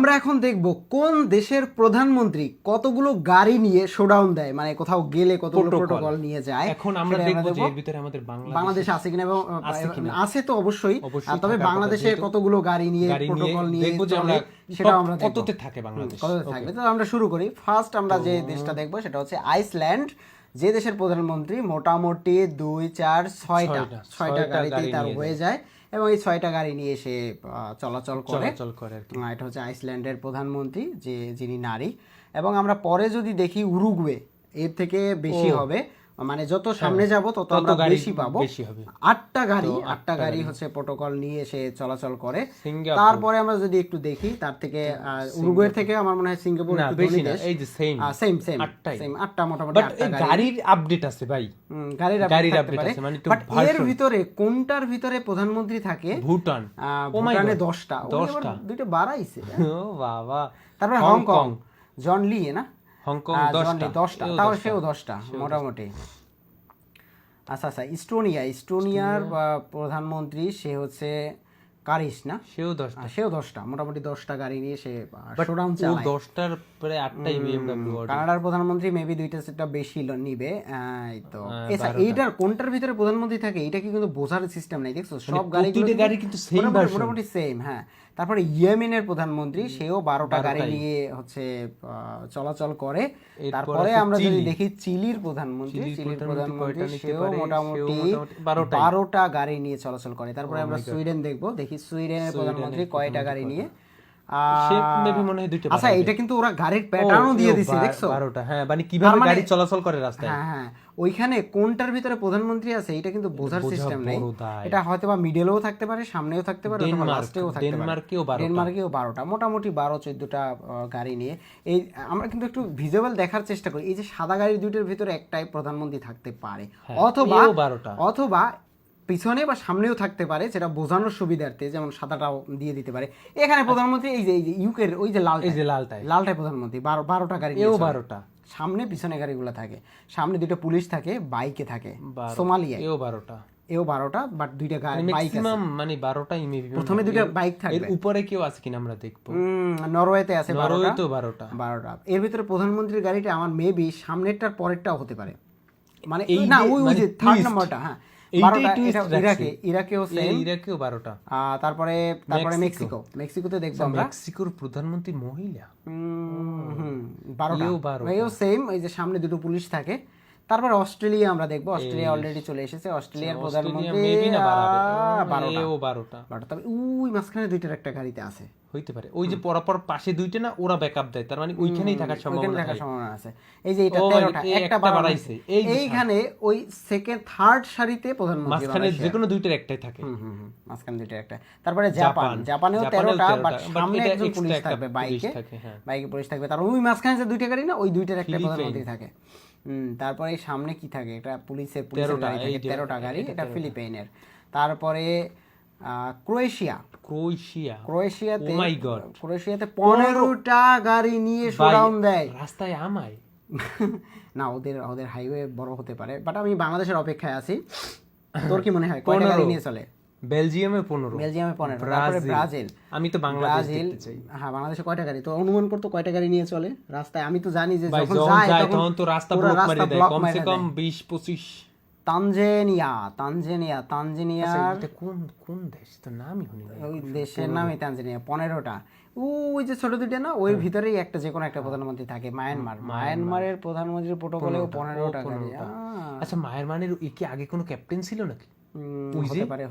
আমরা এখন দেখব কোন দেশের প্রধানমন্ত্রী কতগুলো গাড়ি নিয়ে শোডাউন দেয়, মানে কোথাও গেলে কতগুলো প্রোটোকল নিয়ে যায়। এখন আমরা দেখব যে এর ভিতরে আমাদের বাংলাদেশ আছে কিনা, এবং আছে তো অবশ্যই, তবে বাংলাদেশে কতগুলো গাড়ি নিয়ে প্রোটোকল নিয়ে দেখব যে আমরা সেটাও আমরা দেখব কততে থাকে বাংলাদেশ, কততে থাকবে। তো আমরা শুরু করি। ফার্স্ট আমরা যে দেশটা দেখব সেটা হচ্ছে আইসল্যান্ড, যে দেশের প্রধানমন্ত্রী মোটামুটি 2-4-6টা গাড়িতেই তার হয়ে যায়, এবং এই 6টা গাড়ি নিয়ে সে চলাচল করে। এটা হচ্ছে আইসল্যান্ডের প্রধানমন্ত্রী, যিনি নারী। এবং আমরা পরে যদি দেখি উরুগুয়ে, এর থেকে বেশি হবে, মানে যত সামনে যাব তত আমরা বেশি পাবো। 8টা গাড়ি হচ্ছে প্রোটোকল নিয়ে সে চলাচল করে। তারপরে আমরা যদি একটু দেখি, তার থেকে উরুগুয়ের থেকে আমার মনে হয় সিঙ্গাপুর একটু বেশি না, এই যে সেম 8টা মোটামুটি 8টা গাড়ির আপডেট আছে ভাই, গাড়ির আপডেট আছে। মানে এর ভিতরে কোনটার ভিতরে প্রধানমন্ত্রী থাকে? ভুটান। ভুটানে 10টা, দুইটা বাড়াইছে। ও বাবা। তারপরে হংকং, জন লি না, হংকং 10টা, তাও সেও 10টা মোটামুটি। আচ্ছা, ইস্টোনিয়ার প্রধানমন্ত্রী সে হচ্ছে কারিস না, সেও 10টা, মোটামুটি 10টা গাড়ি নিয়ে সে শোডাউন চালায়। 10টার পরে 8টাই বিএমডব্লিউ। কানাডার প্রধানমন্ত্রী মেবি 2টা বেশি নিবে। তো এইটার কোনটার ভিতরে প্রধানমন্ত্রী থাকে এটা কি কিন্তু বোঝার সিস্টেম নাই, দেখছো সব গাড়ি কিন্তু সেম ভার্সন, মোটামুটি সেম। হ্যাঁ, তারপরে ইয়েমেনের প্রধানমন্ত্রী সেও 12টা গাড়ি নিয়ে হচ্ছে চলাচল করে। তারপরে আমরা যদি দেখি চিলির প্রধানমন্ত্রী সেও মোটামুটি 12টা গাড়ি নিয়ে চলাচল করে। তারপরে আমরা সুইডেন দেখবো, দেখি সুইডেনের প্রধানমন্ত্রী কয়টা গাড়ি নিয়ে। আচ্ছা, এটা কিন্তু ওরা গাড়ির প্যাটার্নও দিয়ে দিছে, দেখছো 12টা। হ্যাঁ, মানে কিভাবে গাড়ি চলাচল করে রাস্তায়। হ্যাঁ, ওইখানে কোনটার ভিতরে প্রধানমন্ত্রী আছে এটা কিন্তু বোঝার সিস্টেম নাই। এটা হয়তো বা মিডলেও থাকতে পারে, সামনেও থাকতে পারে, অথবা লাস্টেও থাকতে পারে। ডেনমার্কেও 12টা, মোটামুটি 12-14টা গাড়ি নিয়ে। এই আমরা কিন্তু একটু ভিজুয়াল দেখার চেষ্টা করি। এই যে সাদা গাড়ি দুইটার ভিতরে একটাই প্রধানমন্ত্রী থাকতে পারে, অথবা পিছনে বা সামনেও থাকতে পারে, যেটা বোঝানোর সুবিধার্থে, যেমন সাদাটাও দিয়ে দিতে পারে। এখানে প্রধানমন্ত্রী এই যে ইউকের ওই যে লালটাই প্রধানমন্ত্রী, 12টা গাড়ি, 12টা সামনে পিছনে গাড়িগুলো থাকে। সামনে 2টা পুলিশ থাকে, বাইকে থাকে। সোমালিয়া এও 12টা, বাট 2টা বাইক আছে, মানে 12টাই মেবি। প্রথমে 2টা বাইক থাকবে। এর উপরে কেউ আছে কিনা আমরা দেখবো। নরওয়েতে আছে 12টা। এর ভিতরে প্রধানমন্ত্রীর গাড়িটা আমার মেবি সামনেরটার পরেরটাও হতে পারে, মানে না ওই যে 3rd নাম্বারটা। হ্যাঁ, ইরাকেও 12টা। তারপরে মেক্সিকোতে দেখবো আমরা মেক্সিকোর প্রধানমন্ত্রী মহিলা 12টা, এও সেম, এই যে সামনে 2টো পুলিশ থাকে। তারপরে অস্ট্রেলিয়া আমরা দেখবো, অস্ট্রেলিয়া অলরেডি চলে এসেছে। অস্ট্রেলিয়ার প্রধানমন্ত্রী 12টা, তবে ওই মাঝখানে 2টার একটা গাড়িতে আছে, হইতে পারে। ওই যে পরপর পাশে 2টা না, ওরা ব্যাকআপ দেয়, তার মানে ওইখানেই থাকার সম্ভাবনা আছে। এই যে এটা 13টা, একটা বাড়াইছে এইখানে, ওই সেকেন্ড থার্ড সারিতে প্রধানমন্ত্রী, মাঝখানে যে কোনো 2টার একটাই থাকে। মাঝখানে 2টার একটা। তারপরে জাপানেও 13টা, বাট সামনে একজন পুলিশ থাকবে, বাইকে পুলিশ থাকবে। তার ওই মাঝখানে যে 2টা গাড়ি না, ওই 2টার একটা প্রধানমন্ত্রী থাকে। তারপরে সামনে কি থাকে, এটা পুলিশের গাড়ি থাকে, 13টা গাড়ি, এটা ফিলিপাইনের। তারপরে ক্রোয়েশিয়াতে 15টা গাড়ি নিয়ে শোডাউন দেয় রাস্তায় আমায়। না, ওদের হাইওয়ে বড় হতে পারে, বাট আমি বাংলাদেশের অপেক্ষায় আছি। তোর কি মনে হয় কয়টা গাড়ি নিয়ে চলে? বেলজিয়ামে 15, তারপরে ব্রাজিল। আমি তো বাংলাদেশ দেখতে চাই। হ্যাঁ, বাংলাদেশে কয়টা গাড়ি? তো অনুমান করতো কয়টা গাড়ি নিয়ে চলে রাস্তায়? আমি তো জানি যে যখন যায় তখন তো রাস্তা ব্লক মারি দেয়, কমসে কম 20-25। তানজানিয়ার কোন দেশ, তো নামই শুনি না। ওই দেশের নামই তানজানিয়া, 15টা। ওই যে ছোট 2টা না, ওই ভিতরেই একটা যে কোনো একটা প্রধানমন্ত্রী থাকে। মায়ানমারের প্রধানমন্ত্রীর প্রোটোকলেও 15টা গাড়ি। আচ্ছা, মায়ানমারের কি আগে কোনো ক্যাপ্টেন ছিল নাকি?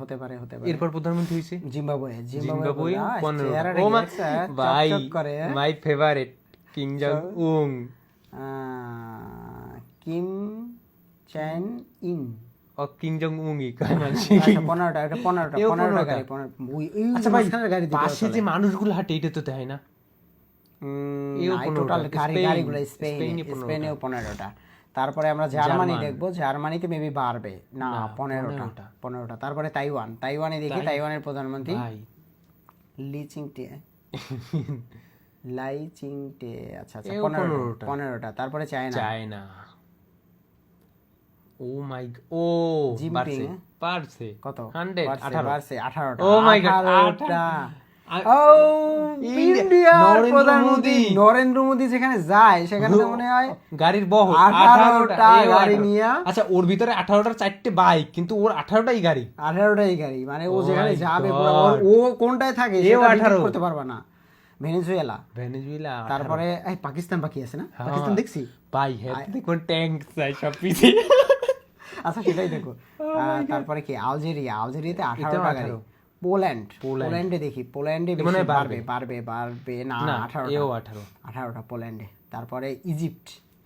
হতে পারে। এরপর প্রধানমন্ত্রী হয়েছে জিম্বাবুয়ে 15। ও ভাই, my favourite Kim Jong Un, কিম চ্যান ইন, কিং জং উংই। 15টা গাড়ি। আচ্ছা ভাই, পাশে যে মানুষগুলো হাঁটে এটা তো দেয় না। টোটাল গাড়িগুলো স্পেনেও 15টা। তারপরে আমরা জার্মানি দেখবো, জার্মানিতে মেবি বাড়বে না, 15টা। তারপরে তাইওয়ানে দেখি, তাইওয়ানের প্রধানমন্ত্রী লাইচিংটে। আচ্ছা, 15টা। তারপরে চায়না ও মাই জিনপিং পারছে কত? 18টা। ও মাই গড, 8টা। ইন্ডিয়ার প্রধানমন্ত্রী নরেন্দ্র মোদী যেখানে যায় সেখানে তো মনে হয় গাড়ির বহর 18টা গাড়ি নিয়ে। আচ্ছা ওর ভিতরে 18টার 4টে বাইক, কিন্তু ওর 18টাই গাড়ি। 18টাই গাড়ি, মানে ও যেখানে যাবে ও কোনটায় থাকে সেটা ডিটেক্ট করতে পারবে না। ভেনেজুয়েলা, তারপরে এই পাকিস্তান বাকি আছে না? পাকিস্তান দেখছি ভাই, হ্যাঁ দেখুন ট্যাঙ্ক চাই সব পিছে। আচ্ছা সেটাই দেখো। তারপরে কি আলজেরিয়াতে 18টা গাড়ি। পোল্যান্ডে দেখি, পোল্যান্ডে বাড়বে না 18টা পোল্যান্ডে। তারপরে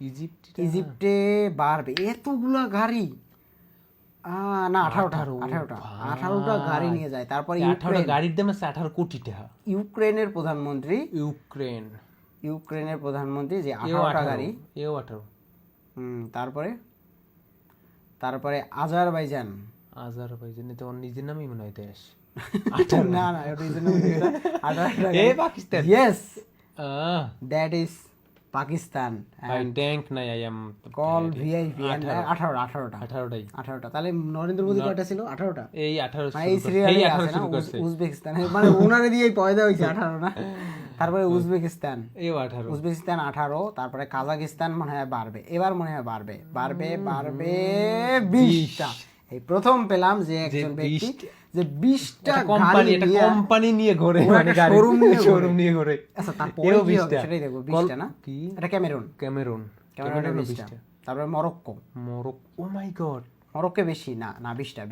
ইজিপ্টে বাড়বে এতগুলা গাড়ি না 18টা গাড়ি নিয়ে যায়। তারপরে গাড়ির দাম আছে 18 কোটি টাকা। ইউক্রেনের প্রধানমন্ত্রী যে 18টা গাড়ি, 18। তারপরে আজারবাইজান তো ওর নিজের নামই মনে হয় দেশ। না Pakistan, yes that is Pakistan. Tank নাই, আই এম কল ভিআইপি 18টা। তাহলে নরেন্দ্র মোদী কয়টা ছিল? 18টা। এই 18 এই সিরিয়ালে আছে না উজবেকিস্তান, মানে ওনারে দিয়েই পয়দা হইছে 18 না। তারপরে উজবেকিস্তান 18, তারপরে কাজাকিস্তান মনে হয় বাড়বে, এবার মনে হয় বাড়বে 20টা। এই প্রথম পেলাম যে একজন ব্যক্তি যে 20টা কোম্পানি নিয়ে ঘোরে, মানে শোরুম নিয়ে ঘোরে। আচ্ছা তারপরে কি হবে সেটাই দেখো। 20টা না, এটা ক্যামেরুন। তারপরে মরক্কো, ও মাই গড, মরক্কো বেশি না 20টা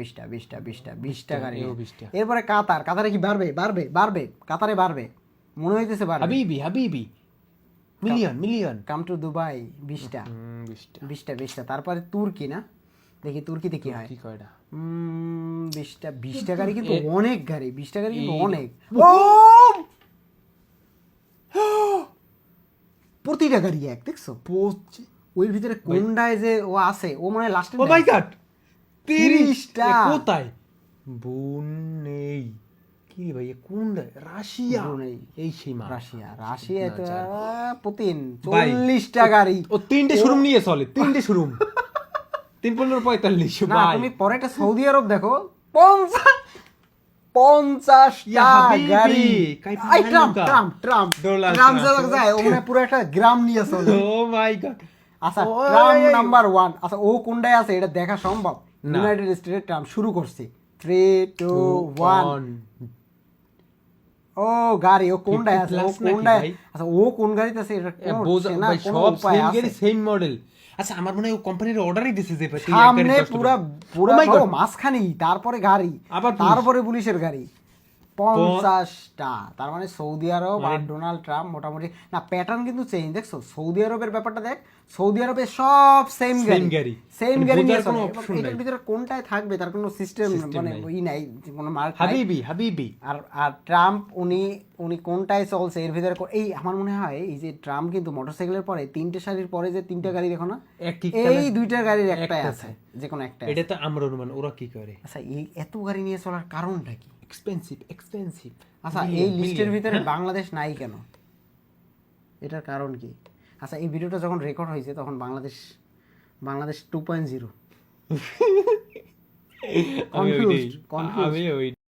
গাড়ি। এরপরে কাতারে কি বাড়বে কাতারে বাড়বে মনে হইতেছে বাড়বে। হাবিবি মিলিয়ন কাম টু দুবাই 20টা। তারপরে তুর্কি না, দেখি তুর্কিতে কি হয়। 20টা গাড়ি, কিন্তু অনেক গাড়ি। 20টা গাড়ি কিন্তু অনেক। প্রতিটা গাড়ি এক, দেখছো ওই ভিতরে কোনটায় যে ও আছে, ও মানে লাস্টে। ও মাই গড 30টা কোথায়? নেই কি ভাই, কোনটা? রাশিয়া, এই সীমা রাশিয়া তো পুতিন 40টা গাড়ি। ও 3টে শোরুম নিয়ে চলে, 3টে শোরুম 3-15-45। না তুমি পরে একটা সৌদি আরব দেখো 50টা গাড়ি। ট্রাম্প যায় ও মানে পুরো একটা গ্রাম নিয়ে চলে। ও মাই গড। আচ্ছা ট্রাম্প নাম্বার 1। আচ্ছা ও কোনটায় আছে এটা দেখা সম্ভব? ইউনাইটেড স্টেটে ট্রাম্প শুরু করছে। 3, 2, 1। ও গাড়ি ও কোনটায় আছে? আচ্ছা ও কোন গাড়িতে আছে এটা সব সেম গাড়ি, সেম মডেল। আচ্ছা আমার মনে হয় কোম্পানির অর্ডারই দিছে যে সামনে পুরা মাঝখানে, তারপরে গাড়ি, তারপরে পুলিশের গাড়ি 50টা। তার মানে সৌদি আরব আর ডোনাল্ড ট্রাম্প মোটামুটি না, প্যাটার্ন কিন্তু চেঞ্জ। দেখছো সৌদি আরবের ব্যাপারটা দেখ, সৌদি আরবে সব সেম গাড়ি নিয়ে চলে। এটার ভিতরে কোনটায় থাকবে তার কোনো সিস্টেম মানে নাই, কোনো মার্ক হাবিবি। আর ট্রাম্প উনি কোনটায় চলছে এর ভিতরে। এই আমার মনে হয় এই যে ট্রাম্প কিন্তু মোটরসাইকেলের পরে 3টে সারির পরে যে 3টা গাড়ি দেখো না, এই 2টা গাড়ির একটাই আছে, যে কোনো একটা। এটা তো আমরা অনুমান, ওরা কি করে? আচ্ছা এই এত গাড়ি নিয়ে চলার কারণটা কি? এক্সপেন্সিভ। আচ্ছা এই লিস্টের ভিতরে বাংলাদেশ নাই কেন, এটার কারণ কি? আচ্ছা এই ভিডিওটা যখন রেকর্ড হয়েছে তখন বাংলাদেশ 2.0